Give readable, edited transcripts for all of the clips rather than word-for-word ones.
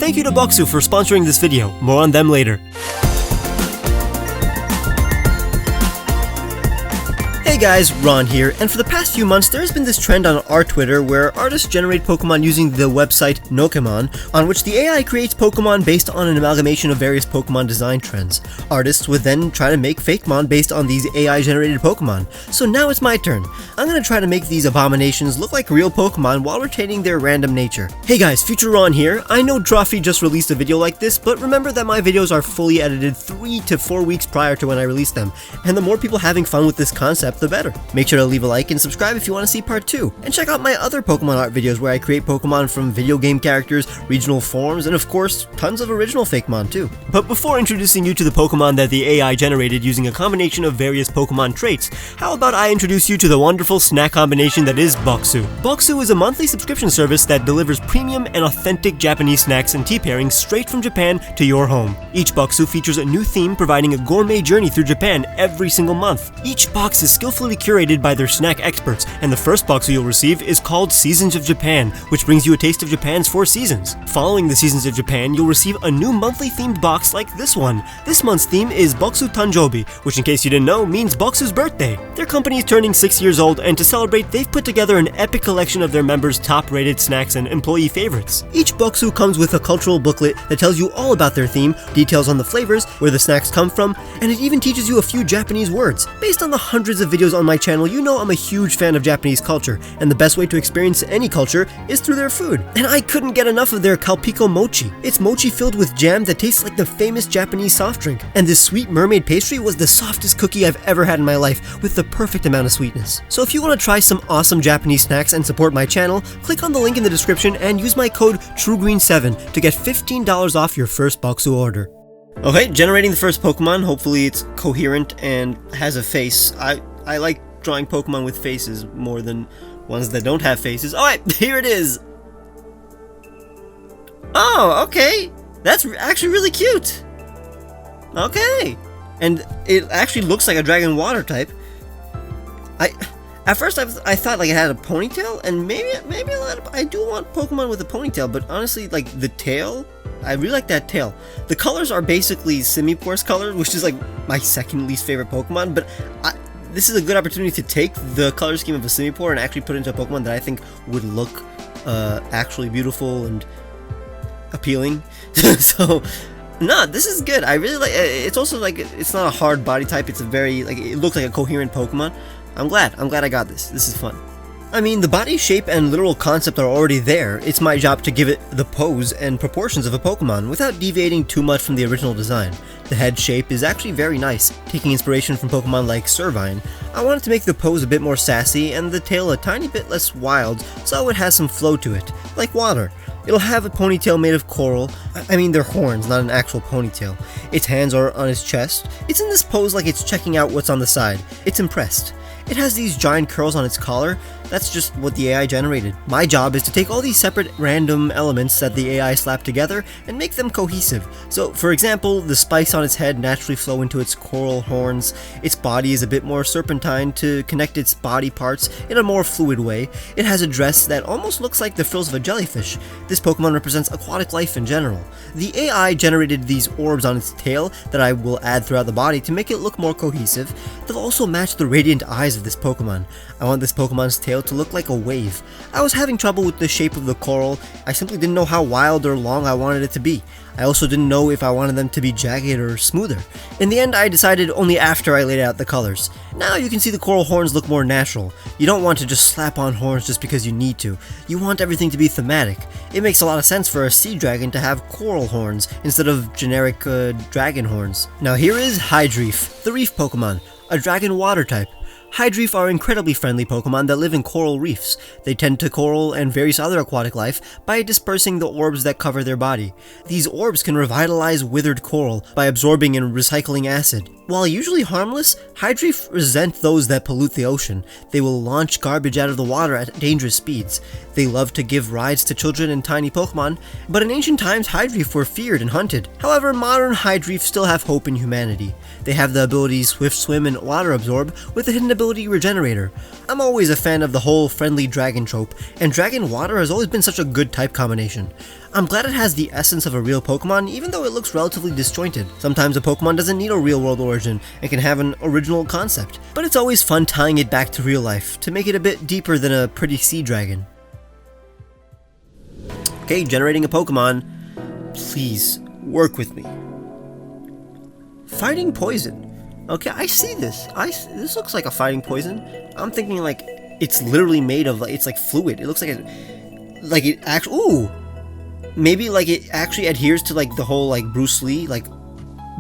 Thank you to Boxu for sponsoring this video, more on them later. Hey guys, Ron here, and for the past few months there's been this trend on our Twitter where artists generate Pokemon using the website Nokemon, on which the AI creates Pokemon based on an amalgamation of various Pokemon design trends. Artists would then try to make Fakemon based on these AI generated Pokemon. So now it's my turn. I'm gonna try to make these abominations look like real Pokemon while retaining their random nature. Hey guys, Future Ron here. I know Drawfee just released a video like this, but remember that my videos are fully edited 3 to 4 weeks prior to when I release them, and the more people having fun with this concept, the better. Make sure to leave a like and subscribe if you want to see part 2. And check out my other Pokemon art videos where I create Pokemon from video game characters, regional forms, and of course, tons of original Fakemon too. But before introducing you to the Pokemon that the AI generated using a combination of various Pokemon traits, how about I introduce you to the wonderful snack combination that is Boxu. Boxu is a monthly subscription service that delivers premium and authentic Japanese snacks and tea pairings straight from Japan to your home. Each Boxu features a new theme providing a gourmet journey through Japan every single month. Each box is skillfully curated by their snack experts, and the first box you'll receive is called Seasons of Japan, which brings you a taste of Japan's 4 seasons. Following the Seasons of Japan, you'll receive a new monthly themed box like this one. This month's theme is Boxu Tanjobi, which in case you didn't know, means Boxu's birthday. Their company is turning 6 years old, and to celebrate, they've put together an epic collection of their members' top-rated snacks and employee favorites. Each Boxu comes with a cultural booklet that tells you all about their theme, details on the flavors, where the snacks come from, and it even teaches you a few Japanese words. Based on the hundreds of videos on my channel, you know I'm a huge fan of Japanese culture, and the best way to experience any culture is through their food. And I couldn't get enough of their Kalpiko mochi. It's mochi filled with jam that tastes like the famous Japanese soft drink. And this sweet mermaid pastry was the softest cookie I've ever had in my life, with the perfect amount of sweetness. So if you want to try some awesome Japanese snacks and support my channel, click on the link in the description and use my code TrueGreen7 to get $15 off your first Boxu order. Okay, generating the first Pokemon. Hopefully it's coherent and has a face. I like drawing Pokemon with faces more than ones that don't have faces. Alright, here it is! Oh, okay! That's actually really cute! Okay! And it actually looks like a dragon water type. At first I thought like it had a ponytail, and maybe I do want Pokemon with a ponytail, but honestly, like the tail, I really like that tail. The colors are basically Simipour's colors, which is like my second least favorite Pokemon, but this is a good opportunity to take the color scheme of a Simipour and actually put it into a Pokemon that I think would look actually beautiful and appealing. So, no, this is good. I really like. It's also like it's not a hard body type. It's a very like it looks like a coherent Pokemon. I'm glad I got this. This is fun. I mean, the body shape and literal concept are already there. It's my job to give it the pose and proportions of a Pokemon without deviating too much from the original design. The head shape is actually very nice, taking inspiration from Pokemon like Servine. I wanted to make the pose a bit more sassy and the tail a tiny bit less wild, so it has some flow to it, like water. It'll have a ponytail made of coral. I mean, they're horns, not an actual ponytail. Its hands are on its chest. It's in this pose like it's checking out what's on the side. It's impressed. It has these giant curls on its collar. That's just what the AI generated. My job is to take all these separate random elements that the AI slapped together and make them cohesive. So, for example, the spikes on its head naturally flow into its coral horns. Its body is a bit more serpentine to connect its body parts in a more fluid way. It has a dress that almost looks like the frills of a jellyfish. This Pokemon represents aquatic life in general. The AI generated these orbs on its tail that I will add throughout the body to make it look more cohesive. They'll also match the radiant eyes of this Pokemon. I want this Pokemon's tail to look like a wave. I was having trouble with the shape of the coral. I simply didn't know how wild or long I wanted it to be. I also didn't know if I wanted them to be jagged or smoother. In the end, I decided only after I laid out the colors. Now you can see the coral horns look more natural. You don't want to just slap on horns just because you need to. You want everything to be thematic. It makes a lot of sense for a sea dragon to have coral horns instead of generic dragon horns. Now here is Hydreef, the reef Pokemon, a dragon water type. Hydreef are incredibly friendly Pokemon that live in coral reefs. They tend to coral and various other aquatic life by dispersing the orbs that cover their body. These orbs can revitalize withered coral by absorbing and recycling acid. While usually harmless, Hydreef resent those that pollute the ocean. They will launch garbage out of the water at dangerous speeds. They love to give rides to children and tiny Pokemon, but in ancient times Hydreef were feared and hunted. However, modern Hydreef still have hope in humanity. They have the abilities Swift Swim and Water Absorb, with the hidden ability ability Regenerator. I'm always a fan of the whole friendly dragon trope, and Dragon Water has always been such a good type combination. I'm glad it has the essence of a real Pokemon, even though it looks relatively disjointed. Sometimes a Pokemon doesn't need a real-world origin and can have an original concept, but it's always fun tying it back to real life, to make it a bit deeper than a pretty sea dragon. Okay, generating a Pokemon. Please, work with me. Fighting Poison. Okay, I see this. This looks like a fighting poison. I'm thinking like it's literally made of it's like fluid. It looks like it actually. Ooh, maybe like it actually adheres to like the whole like Bruce Lee like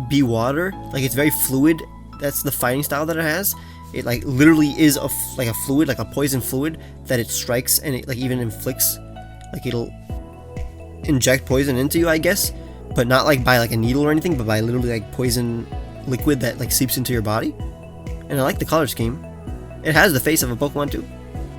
be water. Like it's very fluid. That's the fighting style that it has. It like literally is a fluid, like a poison fluid that it strikes and it like even inflicts. Like it'll inject poison into you, I guess, but not like by like a needle or anything, but by literally like poison liquid that like seeps into your body. And I like the color scheme. It has the face of a Pokemon too.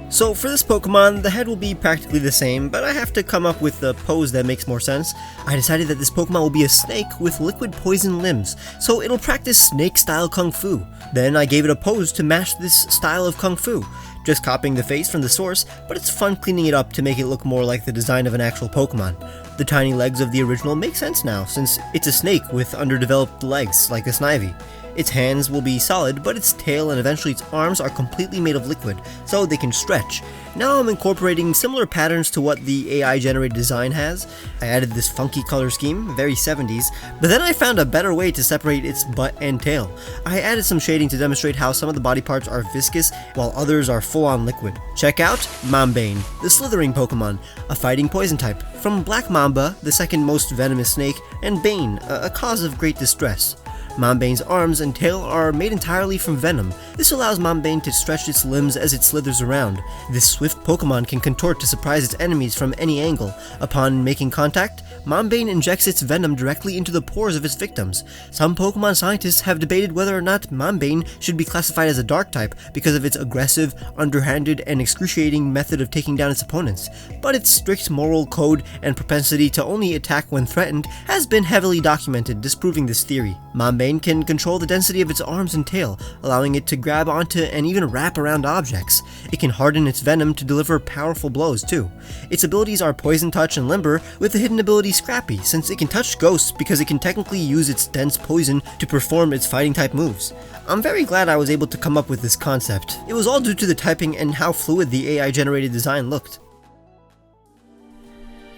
So for this Pokemon, the head will be practically the same, but I have to come up with a pose that makes more sense. I decided that this Pokemon will be a snake with liquid poison limbs, so it'll practice snake-style Kung Fu. Then I gave it a pose to match this style of Kung Fu. Just copying the face from the source, but it's fun cleaning it up to make it look more like the design of an actual Pokemon. The tiny legs of the original make sense now, since it's a snake with underdeveloped legs like a Snivy. Its hands will be solid, but its tail and eventually its arms are completely made of liquid, so they can stretch. Now I'm incorporating similar patterns to what the AI-generated design has. I added this funky color scheme, very 70s, but then I found a better way to separate its butt and tail. I added some shading to demonstrate how some of the body parts are viscous, while others are full-on liquid. Check out Mambane, the slithering Pokemon, a fighting poison type, from Black Mamba, the second most venomous snake, and Bane, a cause of great distress. Mambane's arms and tail are made entirely from venom. This allows Mambane to stretch its limbs as it slithers around. This swift Pokemon can contort to surprise its enemies from any angle. Upon making contact, Mambane injects its venom directly into the pores of its victims. Some Pokemon scientists have debated whether or not Mambane should be classified as a dark type because of its aggressive, underhanded, and excruciating method of taking down its opponents, but its strict moral code and propensity to only attack when threatened has been heavily documented, disproving this theory. Mambane can control the density of its arms and tail, allowing it to grab onto and even wrap around objects. It can harden its venom to deliver powerful blows too. Its abilities are Poison Touch and Limber, with the hidden ability Scrappy, since it can touch ghosts because it can technically use its dense poison to perform its fighting type moves. I'm very glad I was able to come up with this concept. It was all due to the typing and how fluid the AI generated design looked.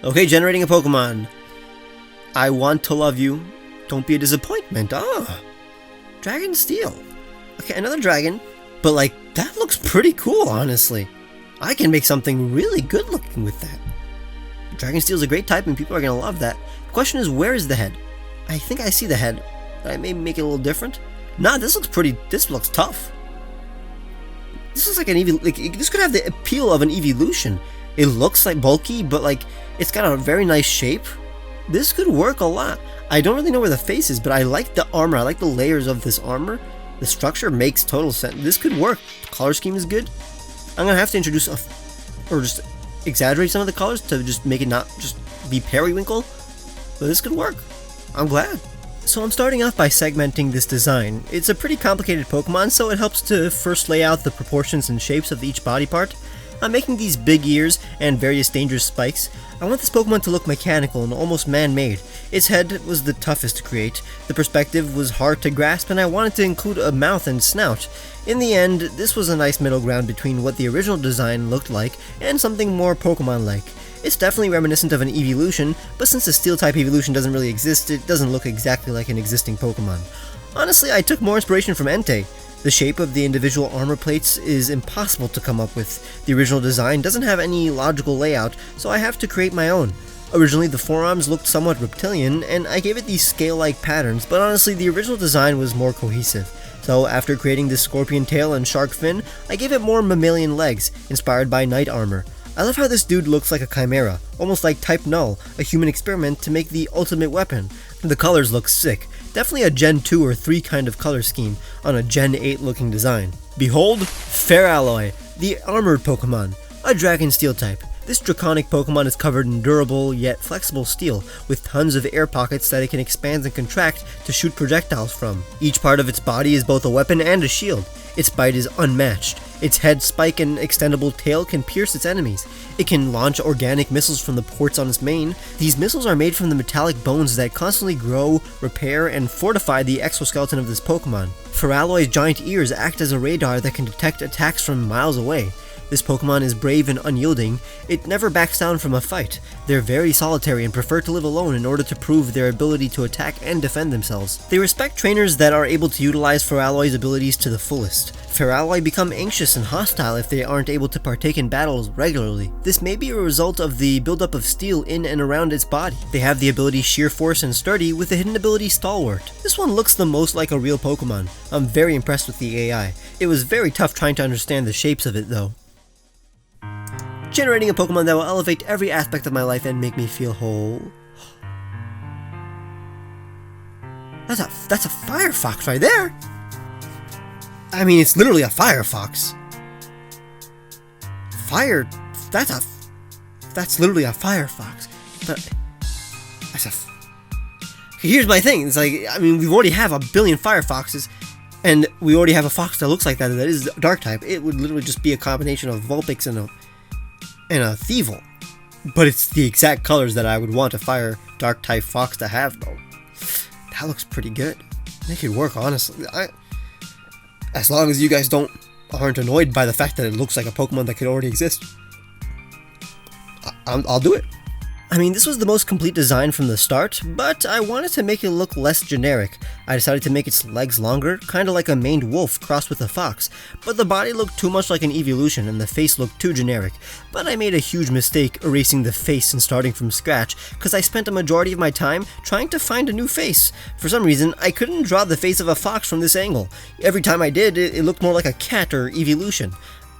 Okay, generating a Pokemon. I want to love you. Don't be a disappointment. Dragon Steel. Okay, another dragon, but like, that looks pretty cool, honestly. I can make something really good looking with that. Dragon Steel is a great type and people are gonna love that. The question is, where is the head? I think I see the head. I maybe make it a little different. Nah, this looks tough. This looks like this could have the appeal of an evolution. It looks like bulky, but like, it's got a very nice shape. This could work a lot. I don't really know where the face is, but I like the armor. I like the layers of this armor. The structure makes total sense. This could work. The color scheme is good. I'm gonna have to introduce or just exaggerate some of the colors to just make it not just be periwinkle. But this could work. I'm glad. So I'm starting off by segmenting this design. It's a pretty complicated Pokemon, so it helps to first lay out the proportions and shapes of each body part. I'm making these big ears and various dangerous spikes. I want this Pokemon to look mechanical and almost man-made. Its head was the toughest to create, the perspective was hard to grasp, and I wanted to include a mouth and snout. In the end, this was a nice middle ground between what the original design looked like and something more Pokemon-like. It's definitely reminiscent of an evolution, but since the Steel-type evolution doesn't really exist, it doesn't look exactly like an existing Pokemon. Honestly, I took more inspiration from Entei. The shape of the individual armor plates is impossible to come up with. The original design doesn't have any logical layout, so I have to create my own. Originally, the forearms looked somewhat reptilian, and I gave it these scale-like patterns, but honestly, the original design was more cohesive. So after creating this scorpion tail and shark fin, I gave it more mammalian legs, inspired by knight armor. I love how this dude looks like a chimera, almost like Type Null, a human experiment to make the ultimate weapon. The colors look sick. Definitely a Gen 2 or 3 kind of color scheme on a Gen 8 looking design. Behold, Feralloy, the armored Pokemon, a Dragon Steel type. This draconic Pokemon is covered in durable yet flexible steel, with tons of air pockets that it can expand and contract to shoot projectiles from. Each part of its body is both a weapon and a shield. Its bite is unmatched. Its head, spike, and extendable tail can pierce its enemies. It can launch organic missiles from the ports on its mane. These missiles are made from the metallic bones that constantly grow, repair, and fortify the exoskeleton of this Pokemon. Feralloy's giant ears act as a radar that can detect attacks from miles away. This Pokemon is brave and unyielding. It never backs down from a fight. They're very solitary and prefer to live alone in order to prove their ability to attack and defend themselves. They respect trainers that are able to utilize Feralloy's abilities to the fullest. Feralloy become anxious and hostile if they aren't able to partake in battles regularly. This may be a result of the buildup of steel in and around its body. They have the ability Sheer Force and Sturdy with the hidden ability Stalwart. This one looks the most like a real Pokemon. I'm very impressed with the AI. It was very tough trying to understand the shapes of it though. Generating a Pokemon that will elevate every aspect of my life and make me feel whole. That's a Firefox right there! I mean, it's literally a Firefox. That's literally a Firefox. But, here's my thing, it's like, I mean, we already have a billion Firefoxes, and we already have a fox that looks like that is Dark type. It would literally just be a combination of Vulpix and a Thievul. But it's the exact colors that I would want a Fire Dark type fox to have, though. That looks pretty good. Make it work, honestly. As long as you guys aren't annoyed by the fact that it looks like a Pokemon that could already exist, I'll do it. I mean, this was the most complete design from the start, but I wanted to make it look less generic. I decided to make its legs longer, kinda like a maned wolf crossed with a fox, but the body looked too much like an evolution and the face looked too generic. But I made a huge mistake erasing the face and starting from scratch, because I spent a majority of my time trying to find a new face. For some reason, I couldn't draw the face of a fox from this angle. Every time I did, it looked more like a cat or evolution.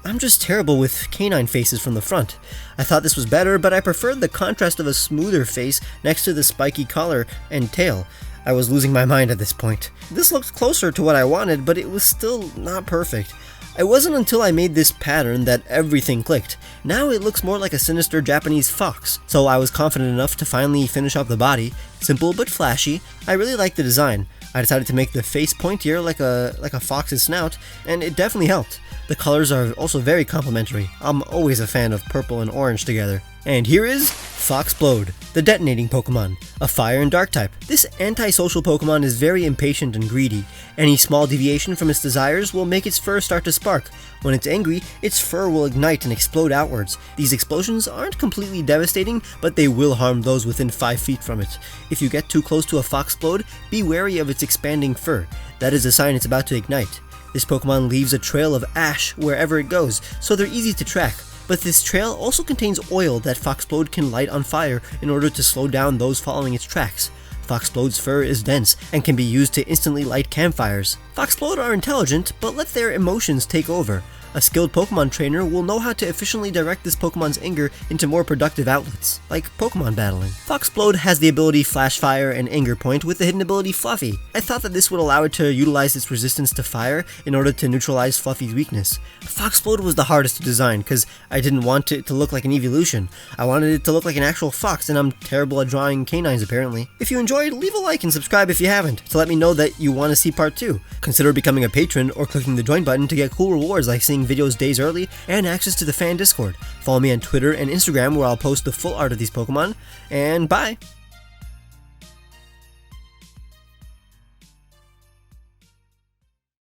I'm just terrible with canine faces from the front. I thought this was better, but I preferred the contrast of a smoother face next to the spiky collar and tail. I was losing my mind at this point. This looked closer to what I wanted, but it was still not perfect. It wasn't until I made this pattern that everything clicked. Now it looks more like a sinister Japanese fox, so I was confident enough to finally finish off the body. Simple but flashy. I really liked the design. I decided to make the face pointier like a fox's snout, and it definitely helped. The colors are also very complementary. I'm always a fan of purple and orange together. And here is Foxplode, the detonating Pokemon, a fire and dark type. This antisocial Pokemon is very impatient and greedy. Any small deviation from its desires will make its fur start to spark. When it's angry, its fur will ignite and explode outwards. These explosions aren't completely devastating, but they will harm those within 5 feet from it. If you get too close to a Foxplode, be wary of its expanding fur. That is a sign it's about to ignite. This Pokemon leaves a trail of ash wherever it goes, so they're easy to track. But this trail also contains oil that Foxplode can light on fire in order to slow down those following its tracks. Foxplode's fur is dense and can be used to instantly light campfires. Foxplode are intelligent, but let their emotions take over. A skilled Pokemon trainer will know how to efficiently direct this Pokemon's anger into more productive outlets, like Pokemon battling. Foxplode has the ability Flash Fire and Anger Point with the hidden ability Fluffy. I thought that this would allow it to utilize its resistance to fire in order to neutralize Fluffy's weakness. Foxplode was the hardest to design because I didn't want it to look like an evolution. I wanted it to look like an actual fox, and I'm terrible at drawing canines apparently. If you enjoyed, leave a like and subscribe if you haven't, to let me know that you want to see part 2. Consider becoming a patron or clicking the join button to get cool rewards like seeing videos days early and access to the fan Discord. Follow me on Twitter and Instagram where I'll post the full art of these Pokemon, and bye!